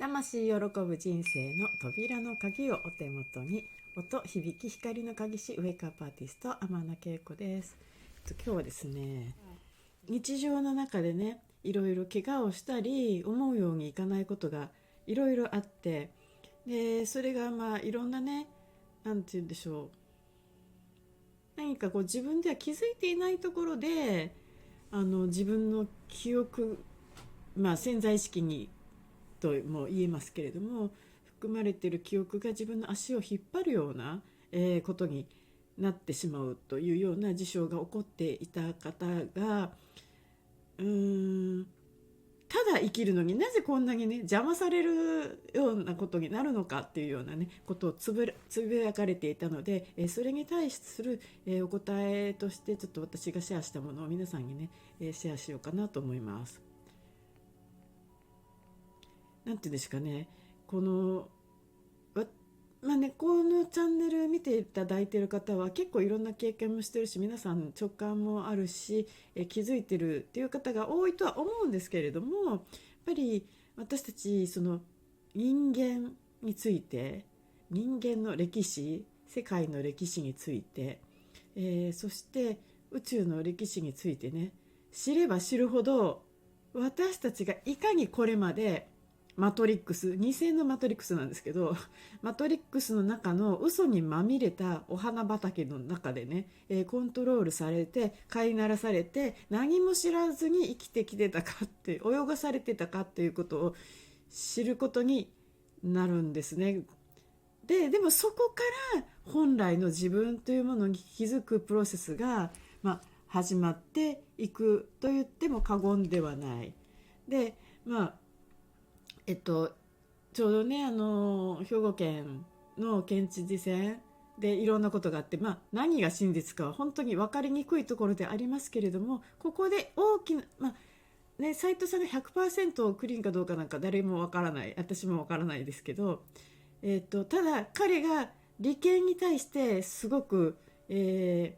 魂喜ぶ人生の扉の鍵をお手元に。音響き光の鍵師ウェイクアップアーティスト天野恵子です。今日はですね、日常の中でね、いろいろ怪我をしたり思うようにいかないことがいろいろあって、でそれがいろんなね、なんて言うんでしょう、何かこう自分では気づいていないところで自分の記憶、潜在意識にとも言えますけれども、含まれている記憶が自分の足を引っ張るような、ことになってしまうというような事象が起こっていた方が、ただ生きるのになぜこんなにね邪魔されるようなことになるのかっていうようなねことをつぶやかれていたので、それに対する、お答えとしてちょっと私がシェアしたものを皆さんにね、シェアしようかなと思います。なんていうんですかね、このこのチャンネル見ていただいている方は結構いろんな経験もしてるし、皆さん直感もあるし、気づいてるっていう方が多いとは思うんですけれども、やっぱり私たちその人間について、人間の歴史、世界の歴史について、そして宇宙の歴史についてね、知れば知るほど私たちがいかにこれまでマトリックス、偽のマトリックスなんですけど、マトリックスの中の嘘にまみれたお花畑の中でね、コントロールされて飼いならされて、何も知らずに生きてきてたかって、泳がされてたかっていうことを知ることになるんですね。でもそこから本来の自分というものに気づくプロセスが、始まっていくと言っても過言ではない。でちょうどね、兵庫県の県知事選でいろんなことがあって、何が真実かは本当に分かりにくいところでありますけれども、ここで大きな、斉藤さんが 100% クリーンかどうかなんか誰も分からない、私も分からないですけど、ただ彼が利権に対してすごく、メ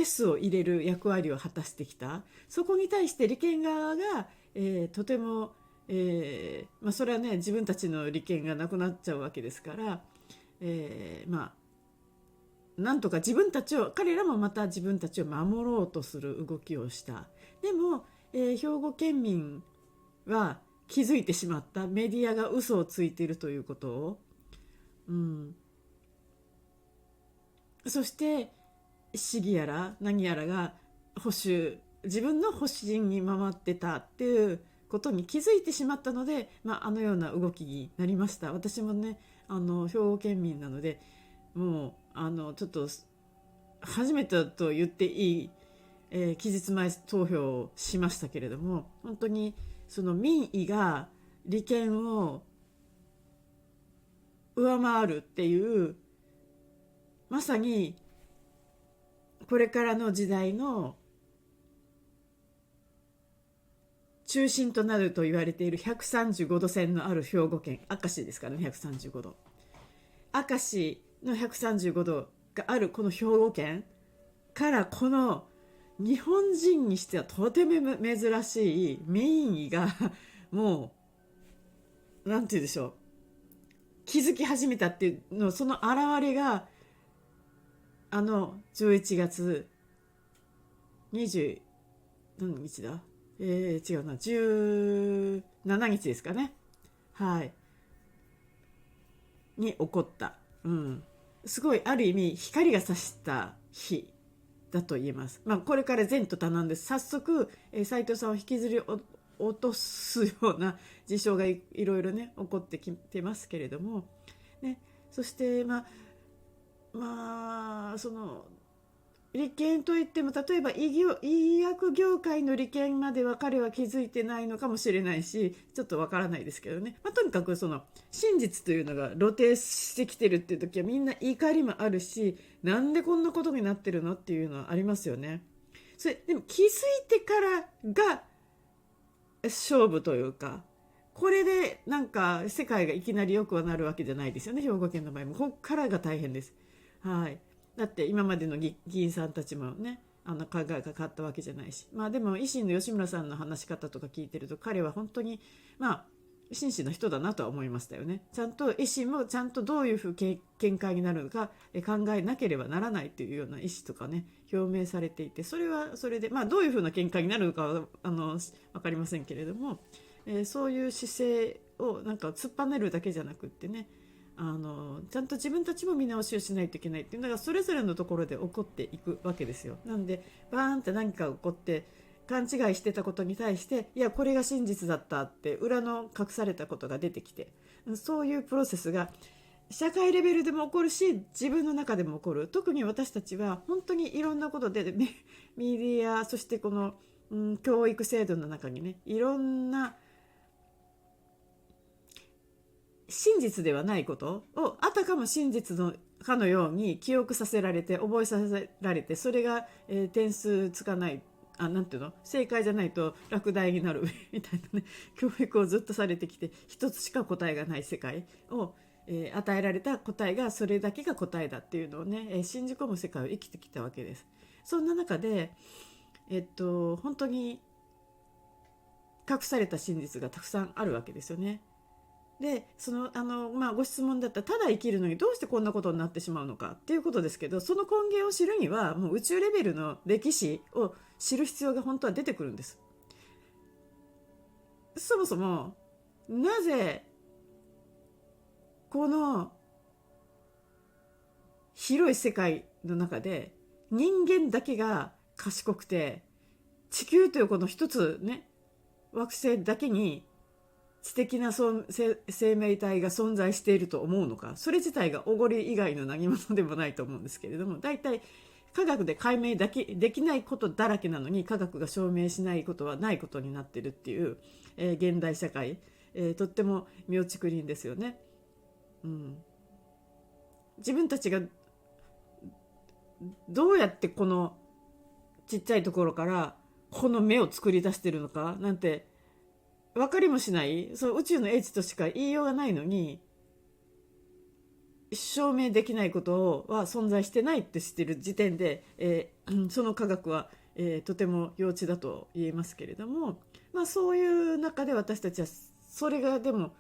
スを入れる役割を果たしてきた。そこに対して利権側が、とてもそれはね、自分たちの利権がなくなっちゃうわけですから、なんとか彼らもまた自分たちを守ろうとする動きをした。でも、兵庫県民は気づいてしまった。メディアが嘘をついているということを、そして市議やら何やらが自分の保守に回ってたっていうことに気づいてしまったので、あのような動きになりました。私もね、兵庫県民なので、もうちょっと初めてと言っていい、期日前投票をしましたけれども、本当にその民意が利権を上回るっていう、まさにこれからの時代の中心となると言われている135度線のある兵庫県明石ですからね。135度明石の135度があるこの兵庫県から、この日本人にしてはとても珍しい民意がもうなんて言うでしょう、気づき始めたっていうの、その表れが11月20何日だ、違うな、17日ですかね、はいに起こった、すごいある意味光が差した日だと言えます。これから前途多難です。早速、斉藤さんを引きずり落とすような事象がいろいろね起こってきてますけれども、ね、そしてその利権といっても、例えば医薬業界の利権までは彼は気づいてないのかもしれないし、ちょっとわからないですけどね、とにかくその真実というのが露呈してきてるっていう時はみんな怒りもあるし、なんでこんなことになってるのっていうのはありますよね。それでも気づいてからが勝負というか、これでなんか世界がいきなり良くはなるわけじゃないですよね。兵庫県の場合もここからが大変です。はい。だって今までの議員さんたちもね、考えが変わったわけじゃないし、でも維新の吉村さんの話し方とか聞いてると、彼は本当に真摯な人だなとは思いましたよね。ちゃんと意思もちゃんとどういうふう見解になるのか考えなければならないというような意思とかね表明されていて、それはそれで、どういうふうな見解になるのかは分かりませんけれども、そういう姿勢をなんか突っぱねるだけじゃなくってね、ちゃんと自分たちも見直しをしないといけないっていうのがそれぞれのところで起こっていくわけですよ。なんでバーンって何か起こって勘違いしてたことに対して、いやこれが真実だったって裏の隠されたことが出てきて、そういうプロセスが社会レベルでも起こるし自分の中でも起こる。特に私たちは本当にいろんなことでメディア、そしてこの、教育制度の中にねいろんな真実ではないことをあたかも真実のかのように記憶させられて覚えさせられて、それが、点数つかない、なんていうの、正解じゃないと落第になるみたいなね教育をずっとされてきて、一つしか答えがない世界を、与えられた答えがそれだけが答えだっていうのをね、信じ込む世界を生きてきたわけです。そんな中で、本当に隠された真実がたくさんあるわけですよね。でご質問だったら、ただ生きるのにどうしてこんなことになってしまうのかっていうことですけど、その根源を知るにはもう宇宙レベルの歴史を知る必要が本当は出てくるんです。そもそもなぜこの広い世界の中で人間だけが賢くて、地球というこの一つね惑星だけに知的な生命体が存在していると思うのか。それ自体がおごり以外の何物でもないと思うんですけれども、大体科学で解明できないことだらけなのに、科学が証明しないことはないことになっているっていう、現代社会、とっても妙竹林ですよね。自分たちがどうやってこのちっちゃいところからこの目を作り出しているのかなんて分かりもしない、そう宇宙の英知としか言いようがないのに、証明できないことは存在してないって知ってる時点で、その科学は、とても幼稚だと言えますけれども、そういう中で私たちはそれがでも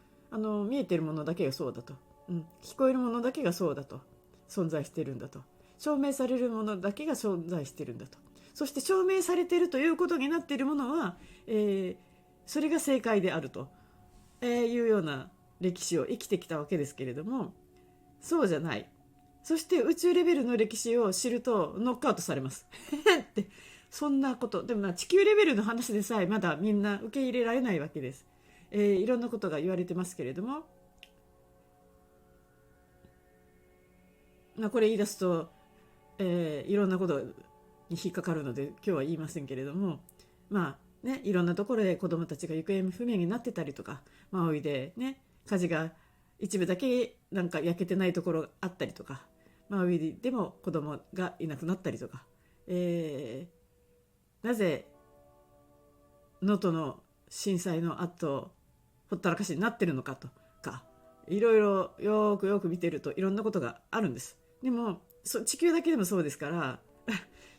見えてるものだけがそうだと、聞こえるものだけがそうだと、存在してるんだと、証明されるものだけが存在してるんだと、そして証明されているということになっているものは、それが正解であると、いうような歴史を生きてきたわけですけれども、そうじゃない。そして宇宙レベルの歴史を知るとノックアウトされますってそんなこと。でも地球レベルの話でさえまだみんな受け入れられないわけです。いろんなことが言われてますけれども、これ言い出すと、いろんなことに引っかかるので今日は言いませんけれども、いろんなところで子どもたちが行方不明になってたりとか、マウイでね火事が一部だけなんか焼けてないところがあったりとか、マウイでも子どもがいなくなったりとか、なぜ能登の震災の後ほったらかしになってるのかとか、いろいろよく見てるといろんなことがあるんです。でも地球だけでもそうですから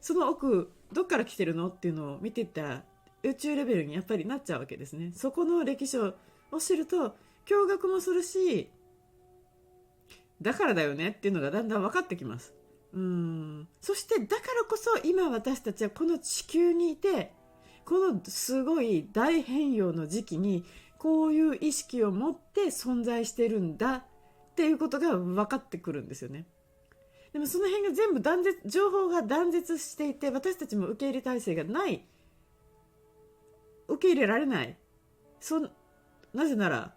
その奥どっから来てるのっていうのを見ていったら宇宙レベルにやっぱりなっちゃうわけですね。そこの歴史を知ると驚愕もするし、だからだよねっていうのがだんだん分かってきます。そしてだからこそ今私たちはこの地球にいて、このすごい大変容の時期にこういう意識を持って存在してるんだっていうことが分かってくるんですよね。でもその辺が全部情報が断絶していて、私たちも受け入れ体制がない、受け入れられない。なぜなら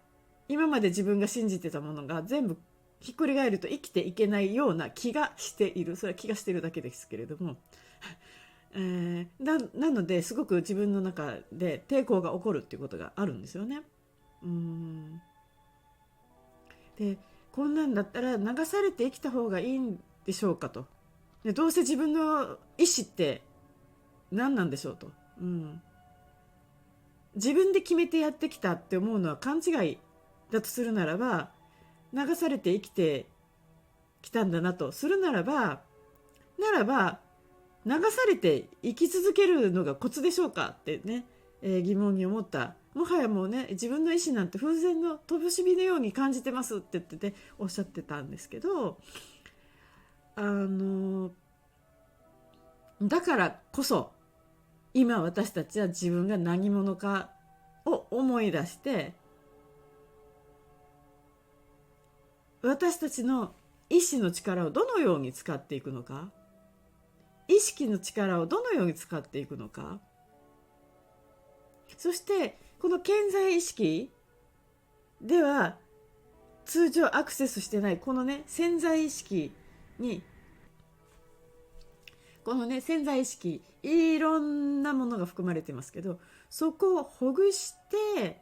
今まで自分が信じてたものが全部ひっくり返ると生きていけないような気がしている。それは気がしているだけですけれども、なのですごく自分の中で抵抗が起こるっていうことがあるんですよね。でこんなんだったら流されて生きた方がいいんでしょうかと。でどうせ自分の意思って何なんでしょうと、自分で決めてやってきたって思うのは勘違いだとするならば、流されて生きてきたんだなとするならば流されて生き続けるのがコツでしょうかってね、疑問に思ったもはやもうね、自分の意思なんて風船の飛ぶしびのように感じてますって言ってておっしゃってたんですけど、あのだからこそ今私たちは自分が何者かを思い出して、私たちの意志の力をどのように使っていくのか、意識の力をどのように使っていくのか、そしてこの潜在意識では通常アクセスしてないこのね潜在意識に、このね潜在意識いろんなものが含まれてますけど、そこをほぐして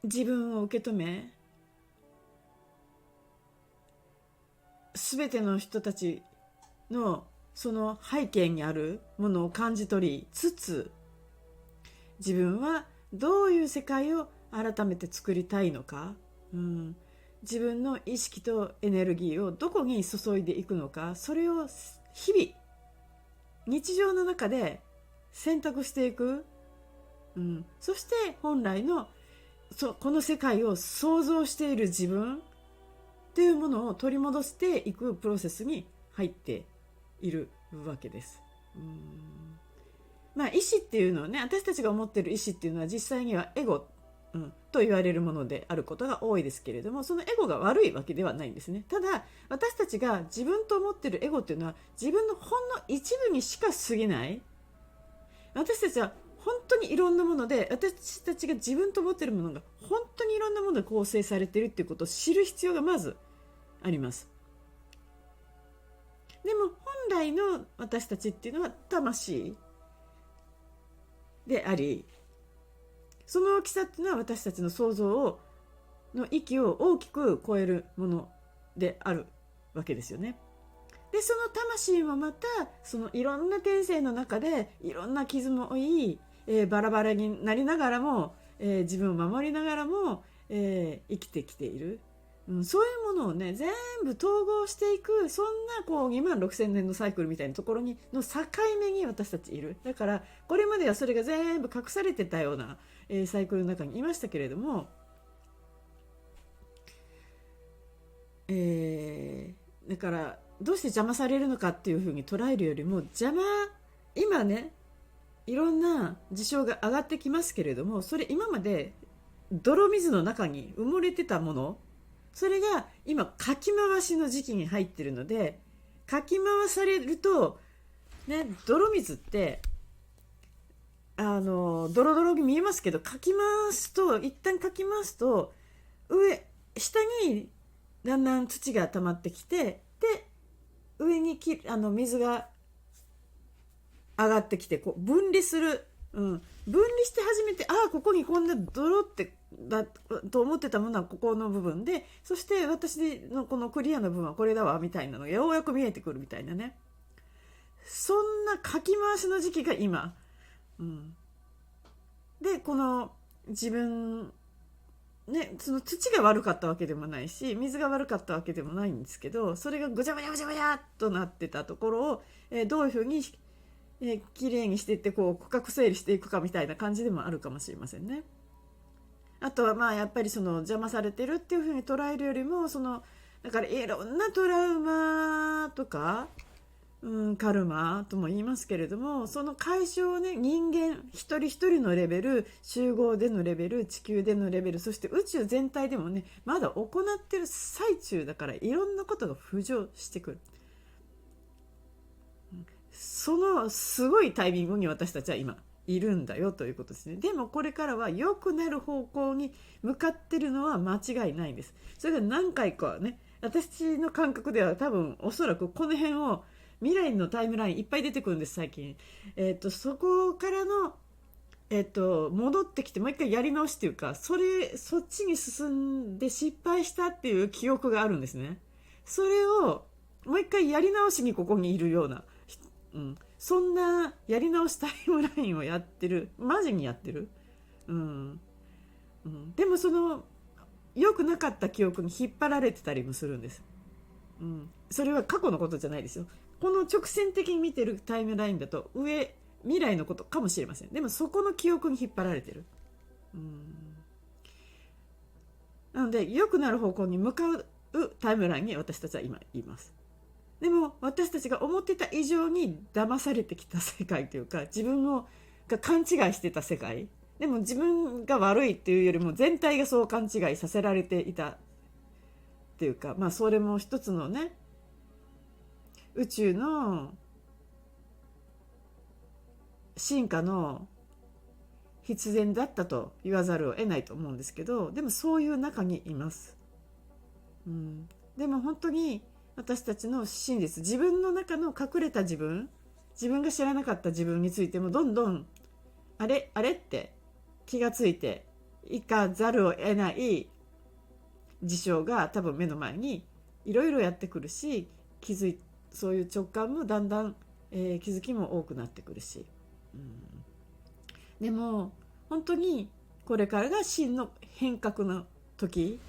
自分を受け止め、全ての人たちのその背景にあるものを感じ取りつつ、自分はどういう世界を改めて作りたいのか、自分の意識とエネルギーをどこに注いでいくのか、それを日々日常の中で選択していく、そして本来のこの世界を想像している自分というものを取り戻していくプロセスに入っているわけです。意思っていうのはね、私たちが思っている意思っていうのは実際にはエゴ、と言われるものであることが多いですけれども、そのエゴが悪いわけではないんですね。ただ私たちが自分と思っているエゴっていうのは自分のほんの一部にしか過ぎない。私たちは本当にいろんなもので、私たちが自分と思っているものが本当にいろんなもので構成されているっていうことを知る必要がまずあります。でも本来の私たちっていうのは魂であり、その大きさっていうのは私たちの想像の域を大きく超えるものであるわけですよね。でその魂もまたそのいろんな転生の中でいろんな傷も負い、バラバラになりながらも、自分を守りながらも、生きてきている、そういうものをね全部統合していく、そんなこう2万6,000年のサイクルみたいなところにの境目に私たちいる。だからこれまではそれが全部隠されてたような、サイクルの中にいましたけれども、だからどうして邪魔されるのかっていうふうに捉えるよりも、今ねいろんな事象が上がってきますけれども、それ今まで泥水の中に埋もれてたもの、それが今かき回しの時期に入っているので、かき回されるとね、泥水ってドロドロに見えますけど、一旦かき回すと下にだんだん土が溜まってきて、で上に水が上がってきてこう分離する、分離して初めて、ここにこんな泥ってだと思ってたものはここの部分で、そして私のこのクリアな部分はこれだわみたいなのがようやく見えてくるみたいなね、そんなかき回しの時期が今、でこの自分ね、その土が悪かったわけでもないし水が悪かったわけでもないんですけど、それがぐちゃぐちゃぐちゃぐちゃっとなってたところを、どういうふうにきれいにしていってこう区画整理していくかみたいな感じでもあるかもしれませんね。あとはやっぱりその邪魔されてるっていうふうに捉えるよりも、だからいろんなトラウマとか、カルマとも言いますけれども、その解消をね、人間一人一人のレベル、集合でのレベル、地球でのレベル、そして宇宙全体でもねまだ行ってる最中だから、いろんなことが浮上してくる。そのすごいタイミングに私たちは今いるんだよということですね。でもこれからは良くなる方向に向かってるのは間違いないんです。それが何回かね、私の感覚では多分おそらくこの辺を未来のタイムラインいっぱい出てくるんです最近。そこからの戻ってきてもう一回やり直しっていうか、そっちに進んで失敗したっていう記憶があるんですね。それをもう一回やり直しにここにいるような、そんなやり直しタイムラインをやってる、マジにやってる、でもその良くなかった記憶に引っ張られてたりもするんです、それは過去のことじゃないですよ。この直線的に見てるタイムラインだと上未来のことかもしれません。でもそこの記憶に引っ張られてる。なので良くなる方向に向かうタイムラインに私たちは今います。でも私たちが思ってた以上に騙されてきた世界というか、自分が勘違いしてた世界、でも自分が悪いっていうよりも全体がそう勘違いさせられていたっていうか、それも一つのね、宇宙の進化の必然だったと言わざるを得ないと思うんですけど、でもそういう中にいます。でも本当に私たちの真実、自分の中の隠れた自分が知らなかった自分についてもどんどんあれって気がついていかざるを得ない事象が多分目の前にいろいろやってくるし、そういう直感もだんだん、気づきも多くなってくるし、でも本当にこれからが真の変革の時、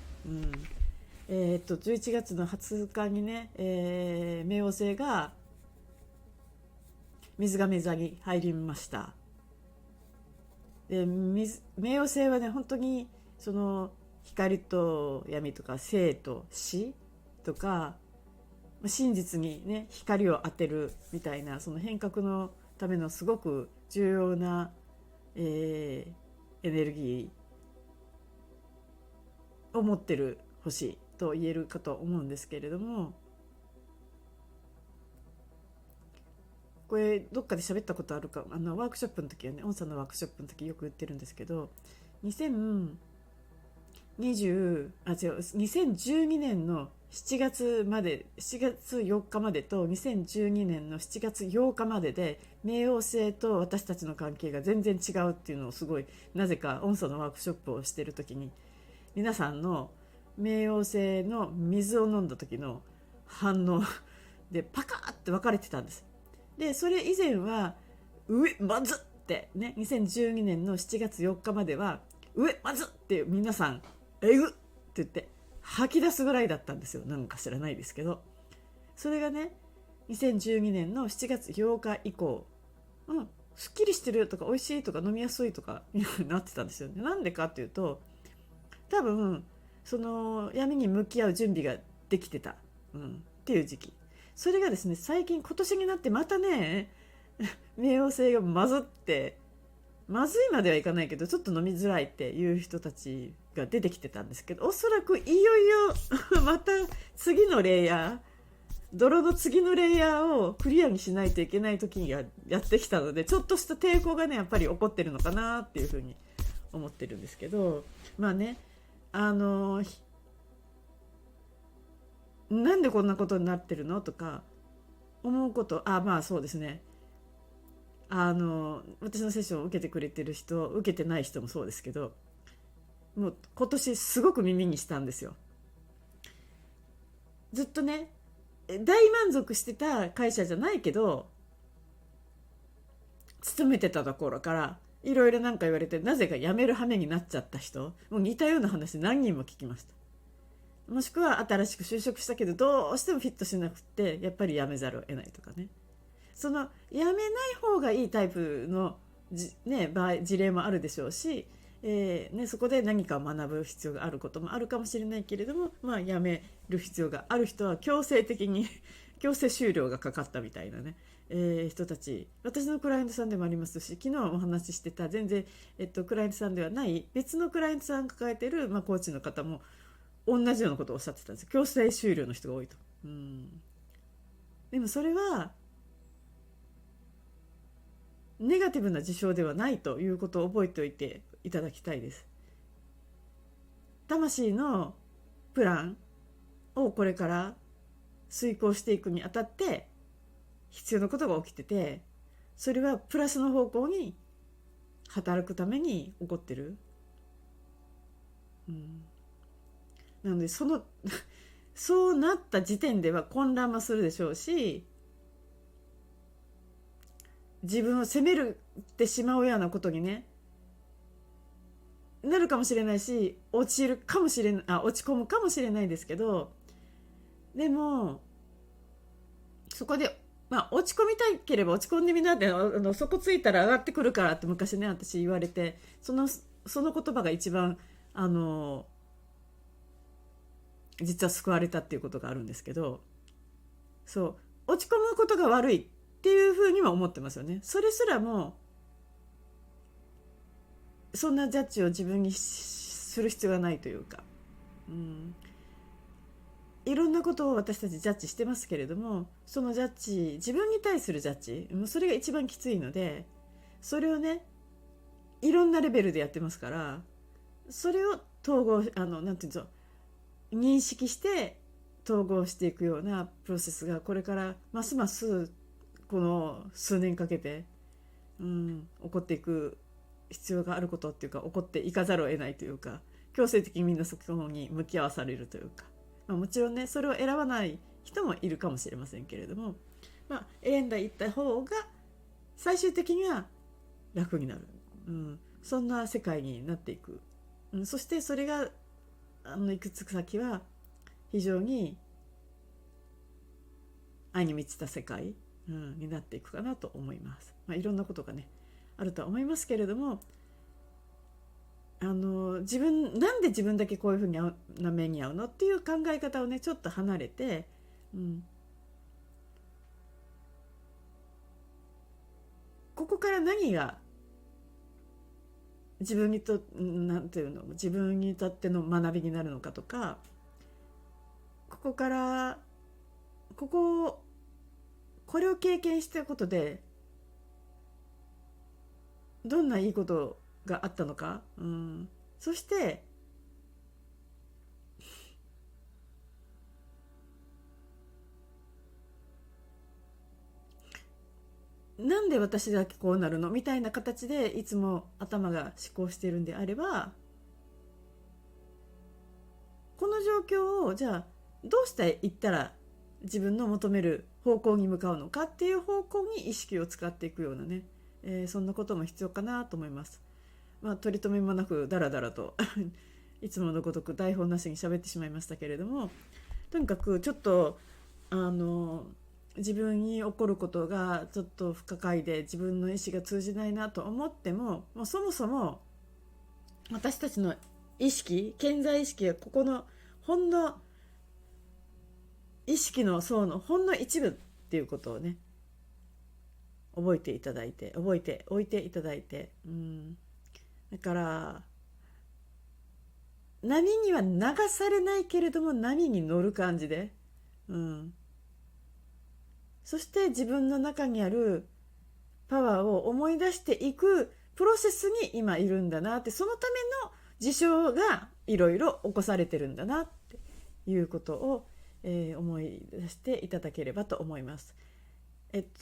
11月の20日にね、冥王星が水亀座に入りました。で冥王星はね、本当にその光と闇とか生と死とか真実にね光を当てるみたいな、その変革のためのすごく重要な、エネルギーを持ってる星と言えるかと思うんですけれども、これどっかで喋ったことあるか、ワークショップの時はね、オンさんのワークショップの時よく言ってるんですけど、2012年の7月4日までと2012年の7月8日までで冥王星と私たちの関係が全然違うっていうのを、すごいなぜかオンさんのワークショップをしてる時に皆さんの冥王星の水を飲んだ時の反応でパカーって分かれてたんです。でそれ以前はまずってね、2012年の7月4日まではまずって皆さんって言って吐き出すぐらいだったんですよ。なんか知らないですけど、それがね2012年の7月8日以降、すっきりしてるとか美味しいとか飲みやすいとかなってたんですよね。なんでかっていうと、多分その闇に向き合う準備ができてた、っていう時期。それがですね、最近今年になってまたね冥王星がまずって、まずいまではいかないけどちょっと飲みづらいっていう人たちが出てきてたんですけど、おそらくいよいよまた次のレイヤー、泥の次のレイヤーをクリアにしないといけない時がやってきたので、ちょっとした抵抗がねやっぱり起こってるのかなっていうふうに思ってるんですけど、なんでこんなことになってるのとか思うこと、そうですね、私のセッションを受けてくれてる人、受けてない人もそうですけど、もう今年すごく耳にしたんですよ。ずっとね大満足してた会社じゃないけど勤めてたところからいろいろなんか言われて、なぜか辞める羽目になっちゃった人もう似たような話何人も聞きました。もしくは新しく就職したけどどうしてもフィットしなくてやっぱり辞めざるを得ないとかね、その辞めない方がいいタイプの事例もあるでしょうし、そこで何かを学ぶ必要があることもあるかもしれないけれども、辞める必要がある人は強制的に強制終了がかかったみたいなね、人たち、私のクライアントさんでもありますし、昨日お話ししてた全然、クライアントさんではない別のクライアントさんが抱えている、コーチの方も同じようなことをおっしゃってたんですよ。強制終了の人が多いと。でもそれはネガティブな事象ではないということを覚えておいていただきたいです。魂のプランをこれから遂行していくにあたって必要なことが起きてて、それはプラスの方向に働くために起こってる。なのでそうなった時点では混乱もするでしょうし、自分を責めるってしまうようなことにねなるかもしれないし、落ち込むかもしれないですけど、でもそこでまあ落ち込みたいければ落ち込んでみなって、底ついたら上がってくるからって昔ね私言われて、その言葉が一番あの実は救われたっていうことがあるんですけど、そう落ち込むことが悪いっていうふうには思ってますよね。それすらもそんなジャッジを自分にする必要がないというか、うん、いろんなことを私たちジャッジしてますけれども、そのジャッジ、自分に対するジャッジ、それが一番きついので、それをねいろんなレベルでやってますから、それを統合なんていうんですか、認識して統合していくようなプロセスがこれからますますこの数年かけて、起こっていく必要があることっていうか、起こっていかざるを得ないというか、強制的にみんなそこに向き合わされるというか、もちろんねそれを選ばない人もいるかもしれませんけれども、選んだいった方が最終的には楽になる、そんな世界になっていく、そしてそれがいくつか先は非常に愛に満ちた世界、になっていくかなと思います。いろんなことがねあるとは思いますけれども、なんで自分だけこういうふうな目に遭うのっていう考え方をねちょっと離れて、ここから何がなんていうの、自分にとっての学びになるのかとか、ここからこれを経験したことでどんないいことがあったのか、そしてなんで私だけこうなるのみたいな形でいつも頭が思考しているんであれば、この状況をじゃあどうしていったら自分の求める方向に向かうのかっていう方向に意識を使っていくようなね、そんなことも必要かなと思います。取り留めもなくダラダラといつものごとく台本なしに喋ってしまいましたけれども、とにかくちょっと自分に起こることがちょっと不可解で自分の意思が通じないなと思っても、そもそも私たちの意識、潜在意識がここのほんの意識の層のほんの一部っていうことをね覚えておいていただいて、だから波には流されないけれども波に乗る感じで、そして自分の中にあるパワーを思い出していくプロセスに今いるんだなって、そのための事象がいろいろ起こされてるんだなっていうことを、思い出していただければと思います。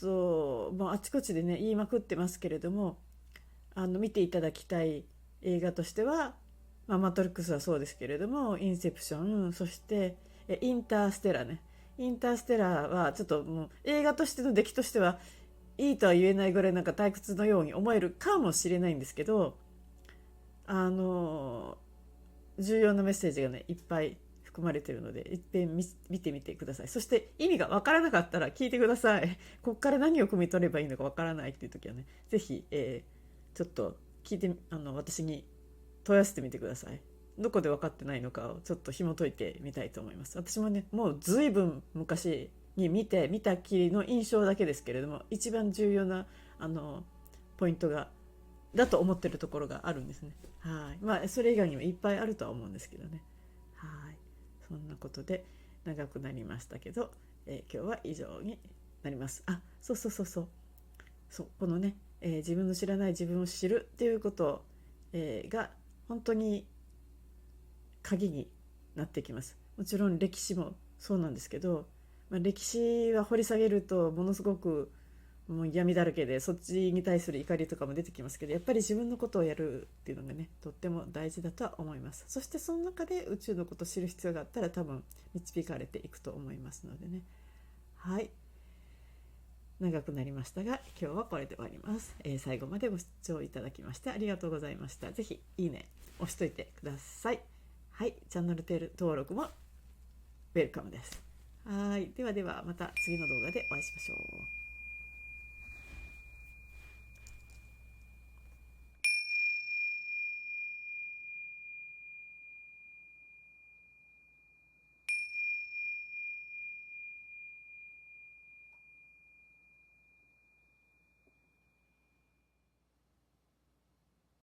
もうあちこちでね言いまくってますけれども、見ていただきたい映画としては、マトリックスはそうですけれども、インセプション、そしてインターステラね。インターステラはちょっともう映画としての出来としてはいいとは言えないぐらいなんか退屈のように思えるかもしれないんですけど、重要なメッセージがねいっぱい含まれているので、いっぺん見てみてください。そして意味がわからなかったら聞いてください。ここから何を汲み取ればいいのかわからないっていう時はね、ぜひ、ちょっと聞いて私に問い合わせてみてください。どこで分かってないのかをちょっと紐解いてみたいと思います。私もねもうずいぶん昔に見たきりの印象だけですけれども、一番重要なポイントだと思ってるところがあるんですね。それ以外にもいっぱいあるとは思うんですけどね。そんなことで長くなりましたけど、今日は以上になります。そうこのね、自分の知らない自分を知るっていうこと、が本当に鍵になってきます。もちろん歴史もそうなんですけど、歴史は掘り下げるとものすごくもう闇だらけで、そっちに対する怒りとかも出てきますけど、やっぱり自分のことをやるっていうのがねとっても大事だとは思います。そしてその中で宇宙のことを知る必要があったら多分導かれていくと思いますのでね。長くなりましたが今日はこれで終わります。最後までご視聴いただきましてありがとうございました。ぜひいいね押しといてください。チャンネル登録もウェルカムです。はい。ではではまた次の動画でお会いしましょう。